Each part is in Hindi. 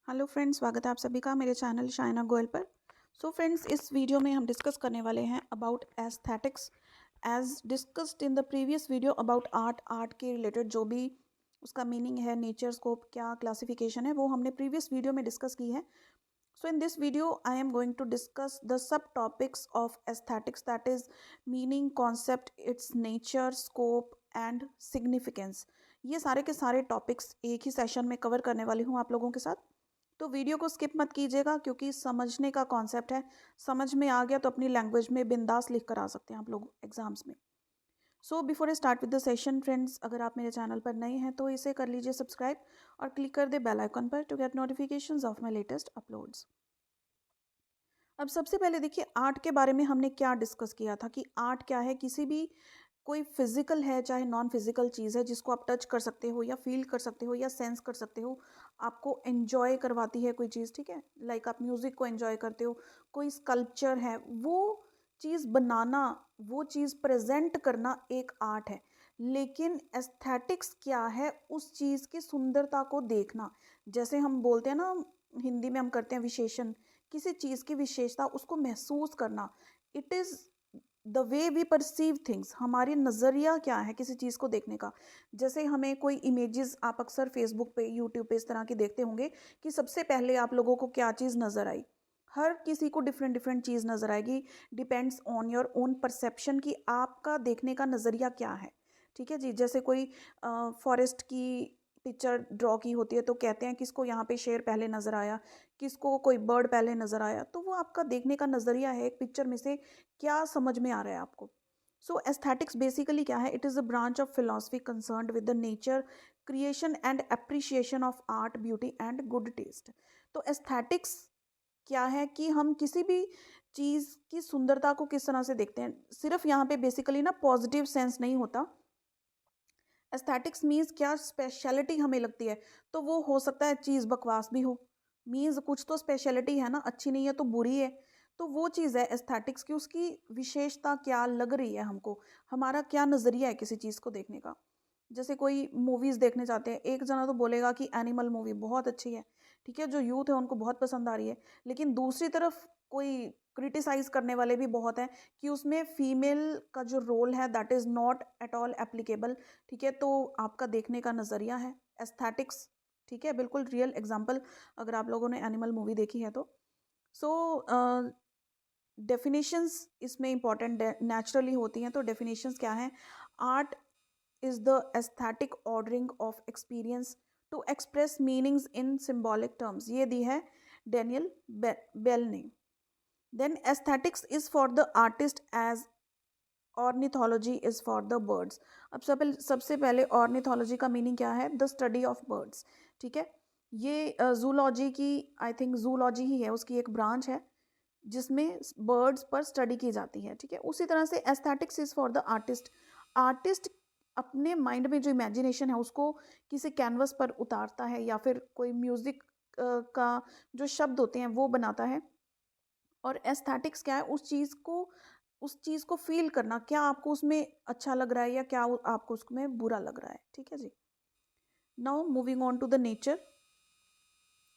हेलो फ्रेंड्स, स्वागत है आप सभी का मेरे चैनल शाइना गोयल पर। सो फ्रेंड्स, इस वीडियो में हम डिस्कस करने वाले हैं about aesthetics. As discussed in the previous video about art के रिलेटेड जो भी उसका मीनिंग है, नेचर, स्कोप, क्या क्लासिफिकेशन है, वो हमने प्रीवियस वीडियो में डिस्कस की है। So in this video, I am going to discuss the subtopics of aesthetics, that is meaning, concept, its nature, scope and significance। ये सारे के सारे टॉपिक्स एक ही सेशन में कवर करने वाली हूँ आप लोगों के साथ। तो वीडियो को स्किप मत कीजिएगा क्योंकि समझने का कॉन्सेप्ट है। समझ में आ गया तो अपनी लैंग्वेज में बिंदास लिख कर आ सकते हैं आप लोग एग्जाम्स में। So before I start with the session friends, अगर आप मेरे चैनल पर नए हैं तो इसे कर लीजिए सब्सक्राइब और क्लिक कर दे बेल आइकन पर to get notifications of my latest uploads. अब सबसे पहले देखिए, आर्ट के बारे में हमने क्या डिस्कस किया था कि आर्ट क्या है। किसी भी कोई फिजिकल है चाहे नॉन फिजिकल चीज़ है जिसको आप टच कर सकते हो या फील कर सकते हो या सेंस कर सकते हो, आपको एन्जॉय करवाती है कोई चीज़, ठीक है। लाइक आप म्यूज़िक को एन्जॉय करते हो, कोई स्कल्पचर है, वो चीज़ बनाना, वो चीज़ प्रेजेंट करना एक आर्ट है। लेकिन एस्थेटिक्स क्या है? उस चीज़ की सुंदरता को देखना। जैसे हम बोलते हैं ना, हिंदी में हम करते हैं विशेषण, किसी चीज़ की विशेषता उसको महसूस करना। It is the way we perceive things. हमारी नज़रिया क्या है किसी चीज़ को देखने का। जैसे हमें कोई इमेजेस, आप अक्सर फेसबुक पे, यूट्यूब पे इस तरह के देखते होंगे कि सबसे पहले आप लोगों को क्या चीज़ नज़र आई। हर किसी को डिफरेंट डिफरेंट चीज़ नज़र आएगी। Depends on your own perception कि आपका देखने का नज़रिया क्या है, ठीक है जी। जैसे कोई फॉरेस्ट की पिक्चर ड्रॉ की होती है तो कहते हैं किसको यहाँ पे शेर पहले नज़र आया, किसको कोई बर्ड पहले नज़र आया। तो वो आपका देखने का नज़रिया है, एक पिक्चर में से क्या समझ में आ रहा है आपको। सो एस्थेटिक्स बेसिकली क्या है? It is a branch of philosophy concerned with the nature, creation and appreciation of art, beauty and good taste. तो एस्थेटिक्स क्या है कि हम किसी भी चीज़ की सुंदरता को किस तरह से देखते हैं। सिर्फ यहाँ पे बेसिकली ना पॉजिटिव सेंस नहीं होता। एस्थेटिक्स मीन्स क्या स्पेशलिटी हमें लगती है, तो वो हो सकता है चीज़ बकवास भी हो। मीन्स कुछ तो स्पेशलिटी है ना, अच्छी नहीं है तो बुरी है। तो वो चीज़ है एस्थेटिक्स की, उसकी विशेषता क्या लग रही है हमको, हमारा क्या नज़रिया है किसी चीज़ को देखने का। जैसे कोई मूवीज़ देखने जाते हैं, एक जना तो बोलेगा कि एनिमल मूवी बहुत अच्छी है, ठीक है, जो यूथ है उनको बहुत पसंद आ रही है। लेकिन दूसरी तरफ कोई क्रिटिसाइज़ करने वाले भी बहुत हैं कि उसमें फीमेल का जो रोल है that is not at all applicable, ठीक है। तो आपका देखने का नज़रिया है एस्थेटिक्स, ठीक है, बिल्कुल रियल एग्जांपल अगर आप लोगों ने एनिमल मूवी देखी है तो। सो डेफिनेशंस इसमें इंपॉर्टेंट नेचुरली होती हैं। तो डेफिनेशंस क्या हैं? Art is the aesthetic ordering of experience to express meanings in symbolic terms। ये दी है डेनियल बेल ने। Then aesthetics is for the artist as ornithology is for the birds। अब सबसे पहले ornithology का मीनिंग क्या है? The study of birds, ठीक है। ये जूलॉजी की, आई थिंक जूलॉजी ही है, उसकी एक ब्रांच है जिसमें बर्ड्स पर स्टडी की जाती है, ठीक है। उसी तरह से aesthetics is for the artist. Artist अपने माइंड में जो इमेजिनेशन है उसको किसी कैनवस पर उतारता है या फिर कोई म्यूजिक का जो शब्द होते हैं वो बनाता है। और एस्थेटिक्स क्या है? उस चीज़ को फील करना, क्या आपको उसमें अच्छा लग रहा है या क्या आपको उसमें बुरा लग रहा है, ठीक है जी। Now moving on to the nature.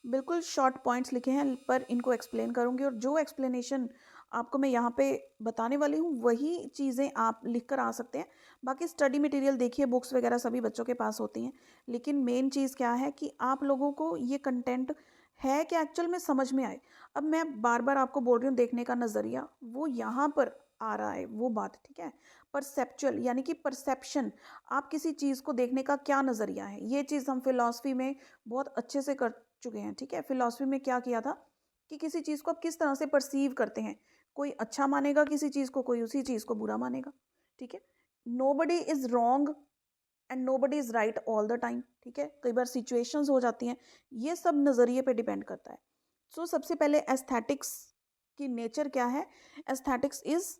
बिल्कुल शॉर्ट पॉइंट्स लिखे हैं पर इनको एक्सप्लेन करूंगी, और जो एक्सप्लेनेशन आपको मैं यहाँ पे बताने वाली हूँ वही चीज़ें आप लिख कर आ सकते हैं। बाकी स्टडी मटेरियल देखिए, बुक्स वगैरह सभी बच्चों के पास होती हैं। लेकिन मेन चीज़ क्या है कि आप लोगों को ये कंटेंट है कि एक्चुअल में समझ में आए। अब मैं बार बार आपको बोल रही हूँ, देखने का नज़रिया वो यहाँ पर आ रहा है वो बात, ठीक है। परसेप्चुअल यानी कि परसेप्शन, आप किसी चीज़ को देखने का क्या नज़रिया है, ये चीज़ हम फिलॉसफी में बहुत अच्छे से कर चुके हैं, ठीक है। फिलॉसफी में क्या किया था कि किसी चीज़ को आप किस तरह से परसीव करते हैं। कोई अच्छा मानेगा किसी चीज़ को, कोई उसी चीज़ को बुरा मानेगा, ठीक है। Nobody is wrong and nobody is right all the time, ठीक है। कई बार सिचुएशंस हो जाती हैं, ये सब नज़रिए पे डिपेंड करता है। सो सबसे पहले एस्थेटिक्स की नेचर क्या है? Aesthetics is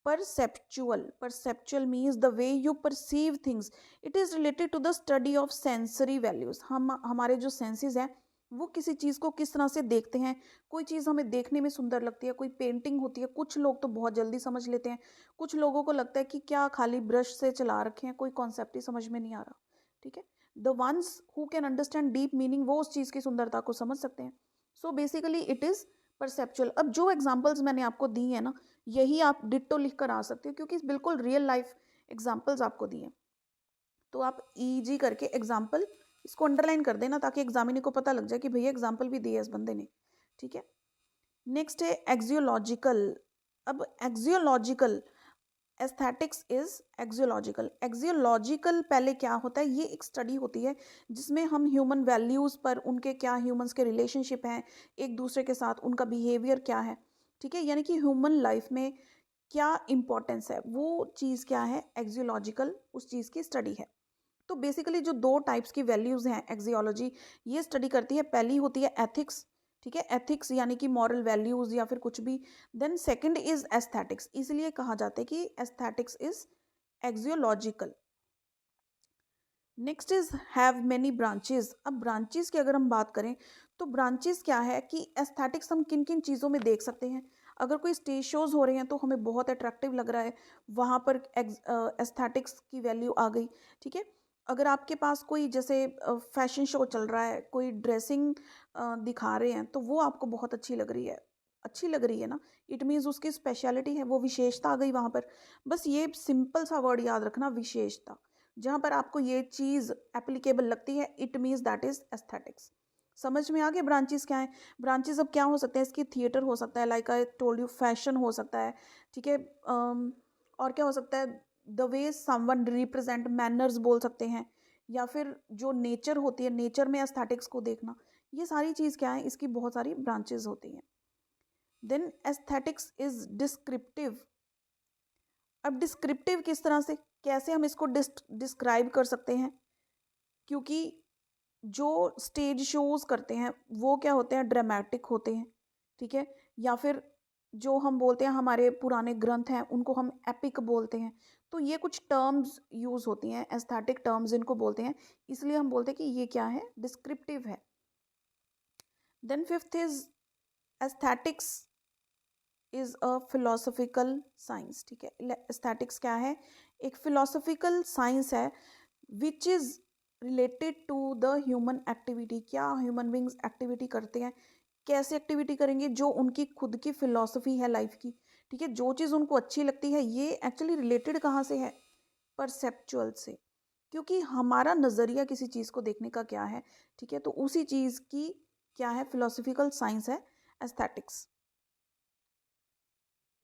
perceptual। Perceptual means the way you perceive things। it is related to the study of sensory values। हम हमारे जो सेंसेस हैं वो किसी चीज़ को किस तरह से देखते हैं। कोई चीज़ हमें देखने में सुंदर लगती है, कोई पेंटिंग होती है, कुछ लोग तो बहुत जल्दी समझ लेते हैं, कुछ लोगों को लगता है कि क्या खाली ब्रश से चला रखे हैं, कोई कॉन्सेप्ट ही समझ में नहीं आ रहा, ठीक है। The ones who can understand deep meaning वो उस चीज़ की सुंदरता को समझ सकते हैं. So basically it is perceptual. अब जो एग्जाम्पल्स मैंने आपको दी है ना, यही आप डिट्टो लिख कर आ सकते हो, क्योंकि बिल्कुल रियल लाइफ एग्जाम्पल्स आपको दिए हैं. तो आप ईजी करके एग्जाम्पल इसको अंडरलाइन कर देना, ताकि एग्जामिनी को पता लग जाए कि भैया एग्जाम्पल भी दिए है इस बंदे ने. ठीक है. नेक्स्ट है एक्जियोलॉजिकल. अब axiological, aesthetics is axiological. Axiological पहले क्या होता है, ये एक स्टडी होती है जिसमें हम ह्यूमन वैल्यूज़ पर, उनके क्या ह्यूमंस के रिलेशनशिप हैं एक दूसरे के साथ, उनका बिहेवियर क्या है. ठीक है, यानी कि ह्यूमन लाइफ में क्या इंपॉर्टेंस है, वो चीज़ क्या है, एक्जियोलॉजिकल उस चीज़ की स्टडी है. तो बेसिकली जो दो टाइप्स की वैल्यूज़ हैं एक्जियोलॉजी ये स्टडी करती है. पहली होती है एथिक्स. ठीक है, एथिक्स यानी कि मॉरल वैल्यूज़ या फिर कुछ भी. Then second is aesthetics. इसलिए कहा जाता है कि aesthetics is axiological. Next is have many branches. अब ब्रांचेस की अगर हम बात करें तो ब्रांचेस क्या है कि एस्थेटिक्स हम किन किन चीज़ों में देख सकते हैं. अगर कोई स्टेज शोज हो रहे हैं तो हमें बहुत अट्रैक्टिव लग रहा है, वहाँ पर एस्थेटिक्स की वैल्यू आ गई. ठीक है. अगर आपके पास कोई जैसे फैशन शो चल रहा है, कोई ड्रेसिंग दिखा रहे हैं, तो वो आपको बहुत अच्छी लग रही है. अच्छी लग रही है ना, इट मीन्स उसकी स्पेशलिटी है, वो विशेषता आ गई वहाँ पर. बस ये सिंपल सा वर्ड याद रखना, विशेषता. जहाँ पर आपको ये चीज़ एप्लीकेबल लगती है, it means that is aesthetics. समझ में आ गया ब्रांचेस क्या है. ब्रांचेस अब क्या हो सकते हैं, इसकी थिएटर हो सकता है, like I told you fashion हो सकता है. ठीक है. और क्या हो सकता है, the way someone represent, manners बोल सकते हैं, या फिर जो नेचर होती है, नेचर में एस्थेटिक्स को देखना. ये सारी चीज़ क्या है, इसकी बहुत सारी ब्रांचेस होती हैं. Then aesthetics is descriptive. अब डिस्क्रिप्टिव किस तरह से, कैसे हम इसको डिस्क्राइब कर सकते हैं, क्योंकि जो स्टेज शोज करते हैं वो क्या होते हैं, ड्रामेटिक होते हैं. ठीक है. या फिर जो हम बोलते हैं हमारे पुराने ग्रंथ हैं उनको हम एपिक बोलते हैं. तो ये कुछ टर्म्स यूज होती हैं, एस्थेटिक टर्म्स इनको बोलते हैं, इसलिए हम बोलते हैं कि ये क्या है, डिस्क्रिप्टिव है. Then fifth is aesthetics is a philosophical science. ठीक है. एस्थेटिक्स क्या है, एक फिलोसफिकल साइंस है which is related to the human activity. क्या ह्यूमन बींग्स एक्टिविटी करते हैं, कैसे एक्टिविटी करेंगे, जो उनकी खुद की फिलॉसफी है लाइफ की. ठीक है. जो चीज़ उनको अच्छी लगती है, ये एक्चुअली रिलेटेड कहाँ से है, परसेप्चुअल से. क्योंकि हमारा नज़रिया किसी चीज़ को देखने का क्या है. ठीक है. तो उसी चीज़ की क्या है, फिलोसफिकल साइंस है aesthetics.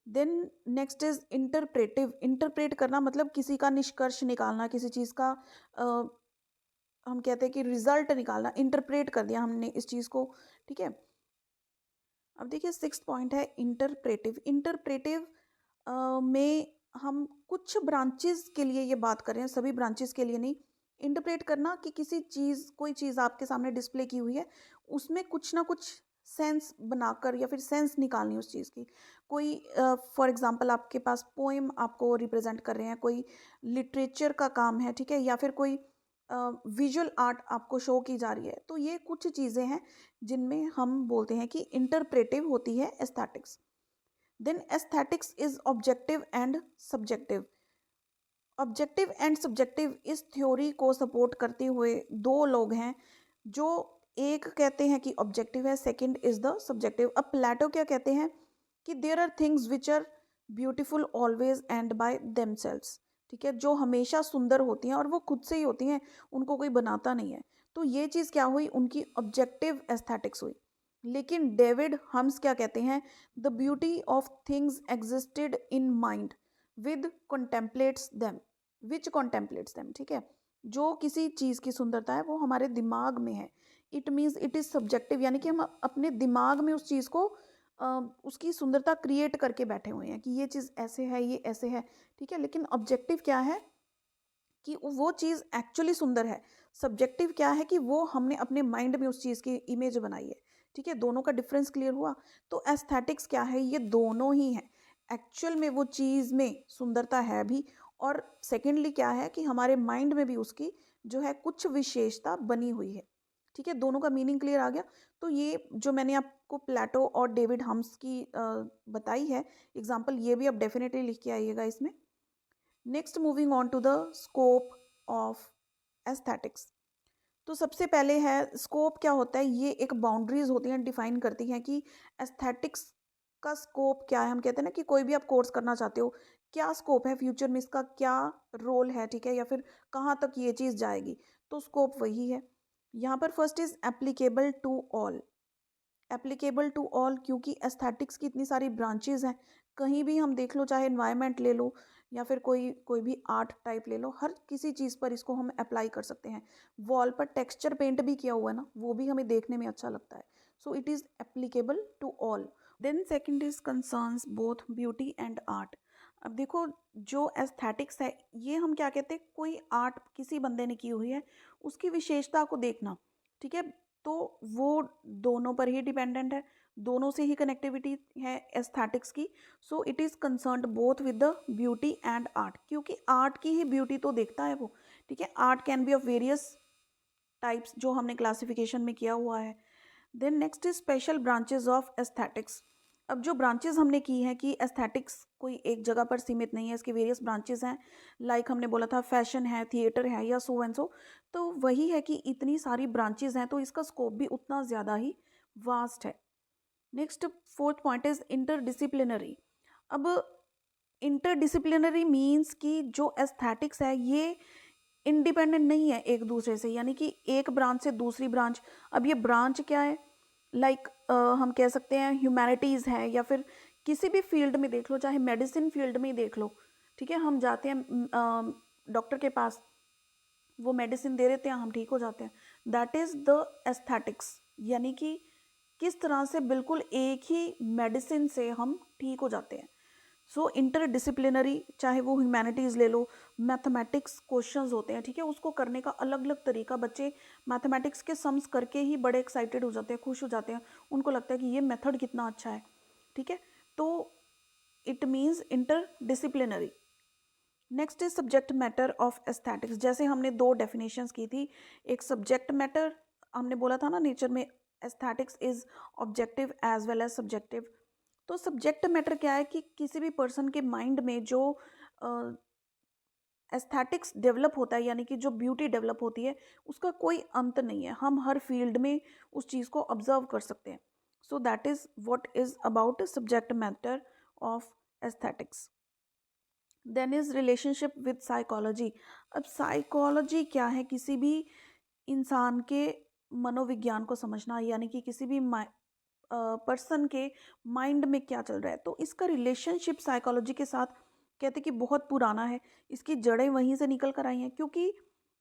Then next is interpretive. Interpret करना मतलब किसी का निष्कर्ष निकालना, किसी चीज़ का हम कहते हैं कि रिजल्ट निकालना. इंटरप्रेट कर दिया हमने इस चीज़ को. ठीक है. अब देखिए सिक्स्थ पॉइंट है इंटरप्रेटिव. इंटरप्रेटिव में हम कुछ ब्रांचेस के लिए ये बात कर रहे हैं, सभी ब्रांचेस के लिए नहीं. इंटरप्रेट करना कि किसी चीज़, कोई चीज़ आपके सामने डिस्प्ले की हुई है, उसमें कुछ ना कुछ सेंस बनाकर या फिर सेंस निकालनी उस चीज़ की. कोई फॉर एग्जांपल आपके पास पोएम आपको रिप्रेजेंट कर रहे हैं, कोई लिटरेचर का काम है. ठीक है. या फिर कोई विजुअल आर्ट आपको शो की जा रही है. तो ये कुछ चीज़ें हैं जिनमें हम बोलते हैं कि इंटरप्रेटिव होती है aesthetics. Then aesthetics is objective and subjective. Objective and subjective इस थ्योरी को सपोर्ट करते हुए दो लोग हैं, जो एक कहते हैं कि ऑब्जेक्टिव है, सेकंड इज द सब्जेक्टिव. अब प्लेटो क्या कहते हैं कि there are things which are beautiful always and by themselves. ठीक है. जो हमेशा सुंदर होती हैं और वो खुद से ही होती हैं, उनको कोई बनाता नहीं है. तो ये चीज़ क्या हुई, उनकी ऑब्जेक्टिव एस्थेटिक्स हुई. लेकिन डेविड हम्स क्या कहते हैं, the beauty of things existed in mind with contemplates them, which contemplates them. ठीक है. जो किसी चीज़ की सुंदरता है वो हमारे दिमाग में है. It means it is subjective, यानी कि हम अपने दिमाग में उस चीज़ को उसकी सुंदरता क्रिएट करके बैठे हुए हैं कि ये चीज़ ऐसे है, ये ऐसे है. ठीक है. लेकिन ऑब्जेक्टिव क्या है कि वो चीज़ एक्चुअली सुंदर है. सब्जेक्टिव क्या है कि वो हमने अपने माइंड में उस चीज़ की इमेज बनाई है. ठीक है. दोनों का डिफरेंस क्लियर हुआ. तो एस्थेटिक्स क्या है, ये दोनों ही हैं. एक्चुअल में वो चीज़ में सुंदरता है भी, और सेकेंडली क्या है कि हमारे माइंड में भी उसकी जो है कुछ विशेषता बनी हुई है. ठीक है. दोनों का मीनिंग क्लियर आ गया. तो ये जो मैंने आपको प्लेटो और डेविड हम्स की बताई है एग्जाम्पल, ये भी आप डेफिनेटली लिख के आइएगा इसमें. Next moving on to the scope of aesthetics. तो सबसे पहले है स्कोप क्या होता है, ये एक बाउंड्रीज होती हैं, डिफाइन करती हैं कि एस्थेटिक्स का स्कोप क्या है। हम कहते हैं ना कि कोई भी आप कोर्स करना चाहते हो, क्या स्कोप है फ्यूचर में, इसका क्या रोल है, ठीक है, या फिर कहाँ तक ये चीज़ जाएगी, तो स्कोप वही है। यहाँ पर first is applicable to all. Applicable to all क्योंकि एस्थेटिक्स की इतनी सारी ब्रांचेज हैं, कहीं भी हम देख लो, चाहे इन्वायरमेंट ले लो या फिर कोई कोई भी आर्ट टाइप ले लो, हर किसी चीज़ पर इसको हम अप्लाई कर सकते हैं। वॉल पर टेक्सचर पेंट भी किया हुआ है ना, वो भी हमें देखने में अच्छा लगता है। So it is applicable to all. Then second is concerns both beauty and art. अब देखो, जो एस्थेटिक्स है ये हम क्या कहते हैं, कोई आर्ट किसी बंदे ने की हुई है, उसकी विशेषता को देखना, ठीक है, तो वो दोनों पर ही डिपेंडेंट है, दोनों से ही कनेक्टिविटी है एस्थेटिक्स की। So it is concerned both with the beauty and art, क्योंकि आर्ट की ही ब्यूटी तो देखता है वो, ठीक है। Art can be of various types जो हमने क्लासिफिकेशन में किया हुआ है। Then next is special branches of aesthetics. अब जो ब्रांचेज हमने की हैं कि एस्थेटिक्स कोई एक जगह पर सीमित नहीं है, इसके वेरियस ब्रांचेज हैं। लाइक हमने बोला था फैशन है, थिएटर है, या सो एंड सो। तो वही है कि इतनी सारी ब्रांचेज हैं तो इसका स्कोप भी उतना ज़्यादा ही वास्ट है। Next fourth point is interdisciplinary. अब इंटरडिसिप्लिनरी मीन्स कि जो एस्थेटिक्स है ये इंडिपेंडेंट नहीं है एक दूसरे से, यानी कि एक ब्रांच से दूसरी ब्रांच। अब ये ब्रांच क्या है, लाइक हम कह सकते हैं ह्यूमैनिटीज़ है, या फिर किसी भी फील्ड में देख लो, चाहे मेडिसिन फील्ड में ही देख लो, ठीक है। हम जाते हैं डॉक्टर के पास, वो मेडिसिन दे देते हैं, हम ठीक हो जाते हैं। दैट इज़ द एस्थेटिक्स, यानी कि किस तरह से बिल्कुल एक ही मेडिसिन से हम ठीक हो जाते हैं। सो इंटरडिसिप्लिनरी, चाहे वो ह्यूमैनिटीज़ ले लो, मैथमेटिक्स क्वेश्चंस होते हैं, ठीक है, उसको करने का अलग अलग तरीका। बच्चे मैथमेटिक्स के सम्स करके ही बड़े एक्साइटेड हो जाते हैं, खुश हो जाते हैं, उनको लगता है कि ये मेथड कितना अच्छा है, ठीक है। तो it means interdisciplinary. Next is subject matter of aesthetics. जैसे हमने दो डेफिनेशंस की थी, एक सब्जेक्ट मैटर, हमने बोला था ना नेचर में aesthetics is objective as well as subjective. तो सब्जेक्ट मैटर क्या है कि किसी भी पर्सन के माइंड में जो एस्थेटिक्स डेवलप होता है, यानी कि जो ब्यूटी डेवलप होती है, उसका कोई अंत नहीं है, हम हर फील्ड में उस चीज़ को ऑब्जर्व कर सकते हैं। So that is what is about subject matter of aesthetics. Then is relationship with psychology. अब साइकोलॉजी क्या है, किसी भी इंसान के मनोविज्ञान को समझना, यानी कि किसी भी पर्सन के माइंड में क्या चल रहा है। तो इसका रिलेशनशिप साइकोलॉजी के साथ कहते कि बहुत पुराना है, इसकी जड़ें वहीं से निकल कर आई हैं, क्योंकि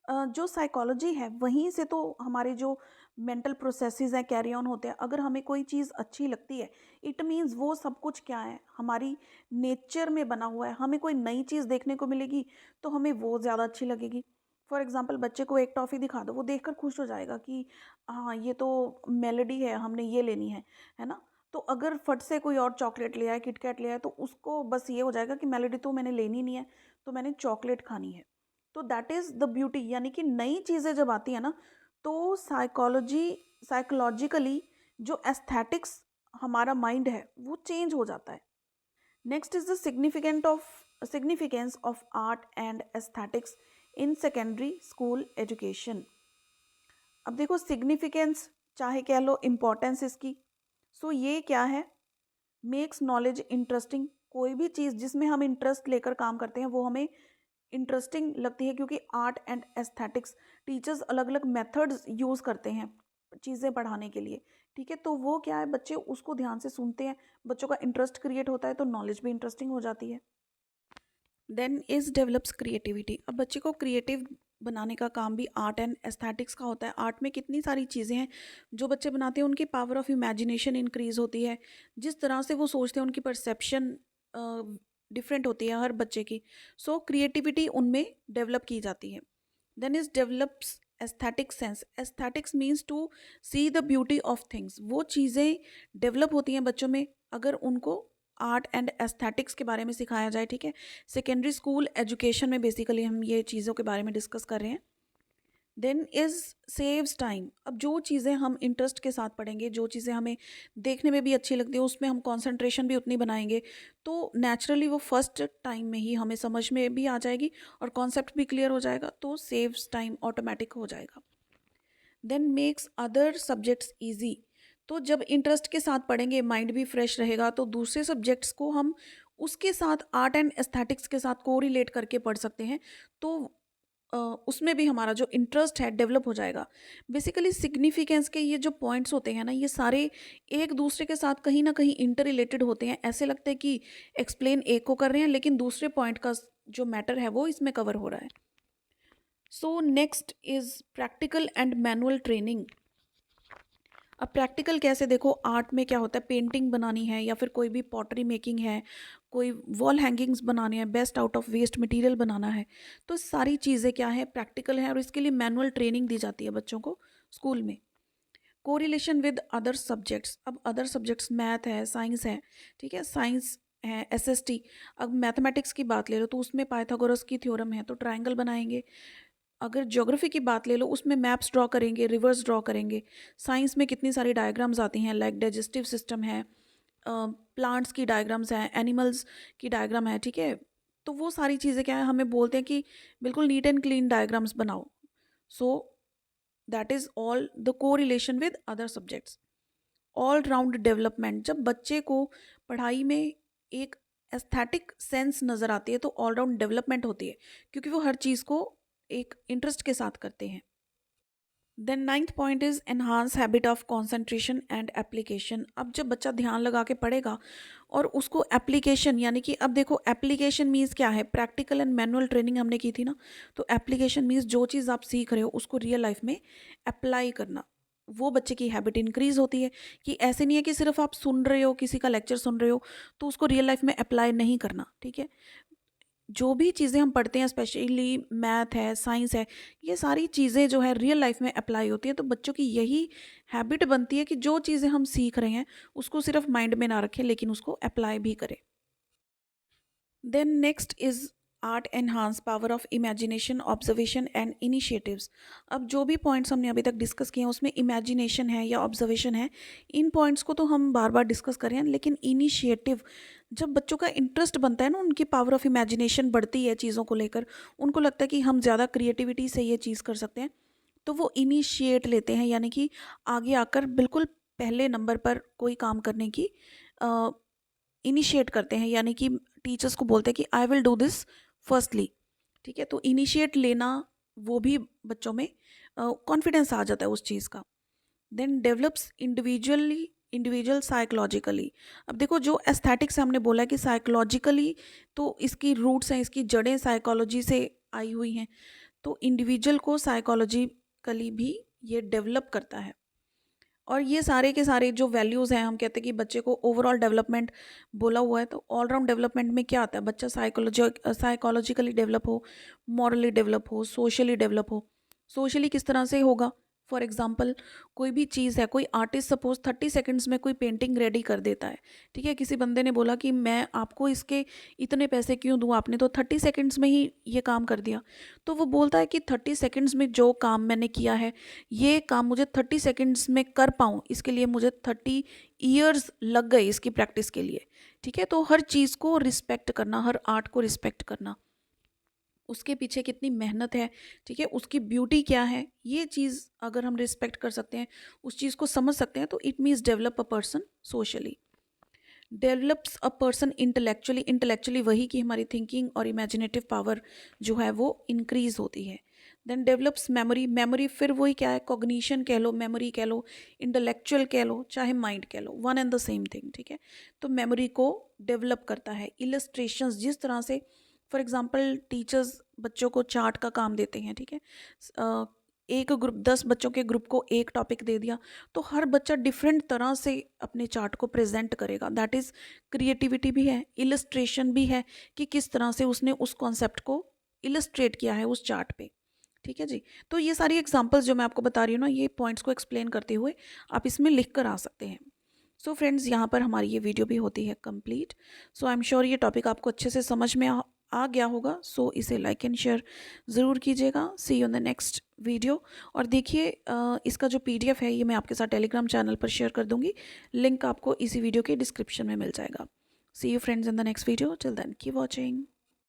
जो साइकोलॉजी है वहीं से तो हमारे जो मेंटल प्रोसेसेस हैं कैरी ऑन होते हैं। अगर हमें कोई चीज़ अच्छी लगती है, इट मीन्स वो सब कुछ क्या है, हमारी नेचर में बना हुआ है। हमें कोई नई चीज़ देखने को मिलेगी तो हमें वो ज़्यादा अच्छी लगेगी। फॉर एग्जाम्पल, बच्चे को एक टॉफ़ी दिखा दो, वो देखकर खुश हो जाएगा कि हाँ ये तो मेलोडी है, हमने ये लेनी है ना। तो अगर फट से कोई और चॉकलेट ले आए, किटकैट ले आए, तो उसको बस ये हो जाएगा कि मेलोडी तो मैंने लेनी नहीं है, तो मैंने चॉकलेट खानी है। तो दैट इज़ द ब्यूटी, यानी कि नई चीज़ें जब आती है ना, तो साइकोलॉजिकली जो एस्थेटिक्स हमारा माइंड है वो चेंज हो जाता है। Next is the significance of art and aesthetics in secondary school education. अब देखो, सिग्निफिकेंस चाहे कह लो इम्पोर्टेंस इसकी। सो ये क्या है, मेक्स नॉलेज इंटरेस्टिंग। कोई भी चीज़ जिसमें हम इंटरेस्ट लेकर काम करते हैं वो हमें इंटरेस्टिंग लगती है, क्योंकि आर्ट एंड एस्थेटिक्स टीचर्स अलग अलग मेथड्स यूज़ करते हैं चीज़ें पढ़ाने के लिए, ठीक है। तो वो क्या है, बच्चे उसको ध्यान से सुनते हैं, बच्चों का इंटरेस्ट क्रिएट होता है, तो नॉलेज भी इंटरेस्टिंग हो जाती है। Then is develops creativity. अब बच्चे को क्रिएटिव बनाने का काम भी आर्ट एंड एस्थेटिक्स का होता है। आर्ट में कितनी सारी चीज़ें हैं जो बच्चे बनाते हैं, उनकी पावर ऑफ इमेजिनेशन इंक्रीज़ होती है, जिस तरह से वो सोचते हैं उनकी परसेप्शन डिफरेंट होती है हर बच्चे की। सो क्रिएटिविटी उनमें डेवलप की जाती है। Then is develops aesthetic sense. Aesthetics means to see the beauty of things. वो चीज़ें डेवलप होती हैं बच्चों में अगर उनको आर्ट एंड एस्थेटिक्स के बारे में सिखाया जाए, ठीक है। सेकेंडरी स्कूल एजुकेशन में बेसिकली हम ये चीज़ों के बारे में डिस्कस कर रहे हैं। Then is saves time. अब जो चीज़ें हम इंटरेस्ट के साथ पढ़ेंगे, जो चीज़ें हमें देखने में भी अच्छी लगती है, उसमें हम कंसंट्रेशन भी उतनी बनाएंगे, तो नेचुरली वो फर्स्ट टाइम में ही हमें समझ में भी आ जाएगी और कॉन्सेप्ट भी क्लियर हो जाएगा, तो सेव्स टाइम ऑटोमेटिक हो जाएगा। Then makes other subjects easy. तो जब इंटरेस्ट के साथ पढ़ेंगे माइंड भी फ्रेश रहेगा, तो दूसरे सब्जेक्ट्स को हम उसके साथ आर्ट एंड एस्थेटिक्स के साथ को रिलेट करके पढ़ सकते हैं। तो उसमें भी हमारा जो इंटरेस्ट है डेवलप हो जाएगा। बेसिकली सिग्निफिकेंस के ये जो पॉइंट्स होते हैं ना, ये सारे एक दूसरे के साथ कहीं ना कहीं इंटर रिलेटेड होते हैं। ऐसे लगता है कि एक्सप्लेन एक को कर रहे हैं, लेकिन दूसरे पॉइंट का जो मैटर है वो इसमें कवर हो रहा है। So next is practical and manual training. अब प्रैक्टिकल कैसे, देखो आर्ट में क्या होता है, पेंटिंग बनानी है या फिर कोई भी पॉटरी मेकिंग है, कोई वॉल हैंगिंग्स बनाने हैं, best out of waste material बनाना है, तो सारी चीज़ें क्या है, प्रैक्टिकल है। और इसके लिए मैनुअल ट्रेनिंग दी जाती है बच्चों को स्कूल में। कोरिलेशन विद अदर सब्जेक्ट्स, अब अदर सब्जेक्ट्स मैथ है, साइंस है, ठीक है, साइंस है, एसएसटी। अब मैथमेटिक्स की बात ले लो तो उसमें पाइथागोरस की थ्योरम है, तो ट्रायंगल बनाएंगे। अगर ज्योग्राफी की बात ले लो उसमें मैप्स ड्रॉ करेंगे, रिवर्स ड्रॉ करेंगे। साइंस में कितनी सारी डायग्राम्स आती हैं, लाइक डाइजेस्टिव सिस्टम है, प्लांट्स की डायग्राम्स हैं, एनिमल्स की डायग्राम है, ठीक है। तो वो सारी चीज़ें क्या है, हमें बोलते हैं कि बिल्कुल नीट एंड क्लीन डायग्राम्स बनाओ। So that is all the correlation with other subjects. All round development, जब बच्चे को पढ़ाई में एक एस्थेटिक सेंस नज़र आती है तो ऑल राउंड डेवलपमेंट होती है, क्योंकि वो हर चीज़ को एक इंटरेस्ट के साथ करते हैं। Then ninth point is enhance habit of concentration and application. अब जब बच्चा ध्यान लगा के पढ़ेगा और उसको एप्लीकेशन, यानी कि अब देखो एप्लीकेशन मीन्स क्या है, प्रैक्टिकल एंड मैनुअल ट्रेनिंग हमने की थी ना, तो एप्लीकेशन मीन्स जो चीज़ आप सीख रहे हो उसको रियल लाइफ में अप्लाई करना। वो बच्चे की हैबिट इंक्रीज होती है, कि ऐसे नहीं है कि सिर्फ आप सुन रहे हो, किसी का लेक्चर सुन रहे हो तो उसको रियल लाइफ में अप्लाई नहीं करना, ठीक है। जो भी चीज़ें हम पढ़ते हैं, स्पेशली मैथ है, साइंस है, ये सारी चीज़ें जो है रियल लाइफ में अप्लाई होती है। तो बच्चों की यही हैबिट बनती है कि जो चीज़ें हम सीख रहे हैं उसको सिर्फ माइंड में ना रखें, लेकिन उसको अप्लाई भी करें। Then next is art enhance power of imagination, observation and initiatives. अब जो भी पॉइंट्स हमने अभी तक डिस्कस किए हैं उसमें इमेजिनेशन है या ऑब्जर्वेशन है, इन पॉइंट्स को तो हम बार बार डिस्कस कर रहे हैं, लेकिन इनिशिएटिव, जब बच्चों का इंटरेस्ट बनता है ना, उनकी पावर ऑफ इमेजिनेशन बढ़ती है चीज़ों को लेकर, उनको लगता है कि हम ज़्यादा क्रिएटिविटी से ये चीज़ कर सकते हैं, तो वो इनिशिएट लेते हैं, यानी कि आगे आकर बिल्कुल पहले नंबर पर कोई काम करने की इनिशिएट करते हैं, यानी कि टीचर्स को बोलते हैं कि I will do this firstly, ठीक है। तो इनिशिएट लेना, वो भी बच्चों में कॉन्फिडेंस आ जाता है उस चीज़ का। Then develops individual psychologically. अब देखो जो एस्थेटिक्स हमने बोला है कि साइकोलॉजिकली, तो इसकी रूट्स हैं, इसकी जड़ें साइकोलॉजी से आई हुई हैं, तो इंडिविजुअल को साइकोलॉजिकली भी ये डेवलप करता है। और ये सारे के सारे जो वैल्यूज़ हैं, हम कहते हैं कि बच्चे को ओवरऑल डेवलपमेंट बोला हुआ है, तो ऑलराउंड डेवलपमेंट में क्या आता है, बच्चा साइकोलॉजिकली डेवलप हो, मॉरली डेवलप हो, सोशली डेवलप हो। सोशली किस तरह से होगा, फॉर एग्जांपल कोई भी चीज़ है, कोई आर्टिस्ट सपोज 30 सेकंड्स में कोई पेंटिंग रेडी कर देता है, ठीक है। किसी बंदे ने बोला कि मैं आपको इसके इतने पैसे क्यों दूँ, आपने तो 30 सेकंड्स में ही ये काम कर दिया। तो वो बोलता है कि 30 सेकंड्स में जो काम मैंने किया है, ये काम मुझे 30 सेकंड्स में कर पाऊँ, इसके लिए मुझे 30 ईयर्स लग गए इसकी प्रैक्टिस के लिए, ठीक है। तो हर चीज़ को रिस्पेक्ट करना, हर आर्ट को रिस्पेक्ट करना, उसके पीछे कितनी मेहनत है, ठीक है, उसकी ब्यूटी क्या है, ये चीज़ अगर हम रिस्पेक्ट कर सकते हैं, उस चीज़ को समझ सकते हैं, तो it means develop a person socially. Develops a person intellectually, intellectually वही कि हमारी थिंकिंग और इमेजिनेटिव पावर जो है वो इंक्रीज होती है। देन डेवलप्स मेमोरी, मेमोरी फिर वही क्या है, कॉग्निशन कह लो, मेमोरी कह लो, इंटेलेक्चुअल कह लो, चाहे माइंड कह लो, one and the same thing, ठीक है। तो मेमोरी को डेवलप करता है। इलस्ट्रेशंस, जिस तरह से फॉर एग्जांपल टीचर्स बच्चों को चार्ट का काम देते हैं, ठीक है, एक ग्रुप 10 बच्चों के ग्रुप को एक टॉपिक दे दिया, तो हर बच्चा डिफरेंट तरह से अपने चार्ट को प्रेजेंट करेगा। दैट इज़ क्रिएटिविटी भी है, इलस्ट्रेशन भी है, कि किस तरह से उसने उस कॉन्सेप्ट को इलस्ट्रेट किया है उस चार्ट पे, ठीक है जी। तो ये सारी एग्जांपल्स जो मैं आपको बता रही हूँ ना, ये पॉइंट्स को एक्सप्लेन करते हुए आप इसमें लिख कर आ सकते हैं। सो फ्रेंड्स, यहाँ पर हमारी ये वीडियो भी होती है complete. So I am sure ये टॉपिक आपको अच्छे से समझ में आ गया होगा। सो इसे लाइक एंड शेयर ज़रूर कीजिएगा। See you in the next video. और देखिए इसका जो PDF है ये मैं आपके साथ टेलीग्राम चैनल पर शेयर कर दूँगी, लिंक आपको इसी वीडियो के डिस्क्रिप्शन में मिल जाएगा। See you friends in the next video, till then keep watching.